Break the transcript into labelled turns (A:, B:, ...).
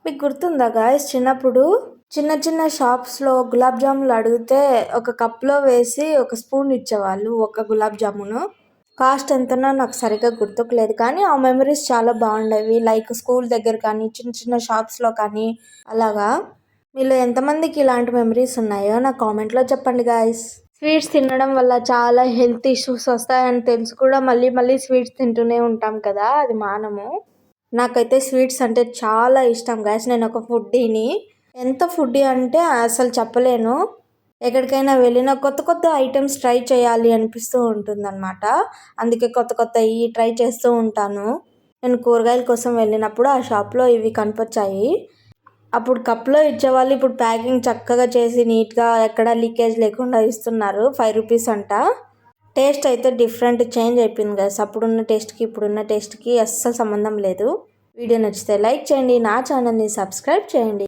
A: మీకు గుర్తుందా గాయ్స్, చిన్నప్పుడు చిన్న చిన్న షాప్స్లో గులాబ్ జాములు అడిగితే ఒక కప్లో వేసి ఒక స్పూన్ ఇచ్చేవాళ్ళు. ఒక గులాబ్ జామును కాస్ట్ ఎంతనో నాకు సరిగ్గా గుర్తుకులేదు, కానీ ఆ మెమరీస్ చాలా బాగుండేవి. లైక్ స్కూల్ దగ్గర కానీ చిన్న చిన్న షాప్స్లో కానీ అలాగా. మీలో ఎంతమందికి ఇలాంటి మెమరీస్ ఉన్నాయో నా కామెంట్లో చెప్పండి గాయస్. స్వీట్స్ తినడం వల్ల చాలా హెల్త్ ఇష్యూస్ వస్తాయని తెలుసు కూడా మళ్ళీ మళ్ళీ స్వీట్స్ తింటూనే ఉంటాం కదా, అది మానము. నాకైతే స్వీట్స్ అంటే చాలా ఇష్టం గాయస్. నేను ఒక ఫుడ్డీని. ఎంత ఫుడ్డీ అంటే అసలు చెప్పలేను. ఎక్కడికైనా వెళ్ళినా కొత్త కొత్త ఐటమ్స్ ట్రై చేయాలి అనిపిస్తూ ఉంటుందన్నమాట. అందుకే కొత్త కొత్తవి ట్రై చేస్తూ ఉంటాను. నేను కూరగాయల కోసం వెళ్ళినప్పుడు ఆ షాప్లో ఇవి కనిపించాయి. అప్పుడు కప్లో ఇచ్చేవాళ్ళు, ఇప్పుడు ప్యాకింగ్ చక్కగా చేసి నీట్గా ఎక్కడ లీకేజ్ లేకుండా ఇస్తున్నారు. 5 రూపీస్ అంట. టేస్ట్ అయితే డిఫరెంట్ చేంజ్ అయిపోయింది గైస్. అప్పుడున్న టేస్ట్కి ఇప్పుడున్న టేస్ట్కి అస్సలు సంబంధం లేదు. వీడియో నచ్చితే లైక్ చేయండి, నా ఛానల్ని సబ్స్క్రైబ్ చేయండి.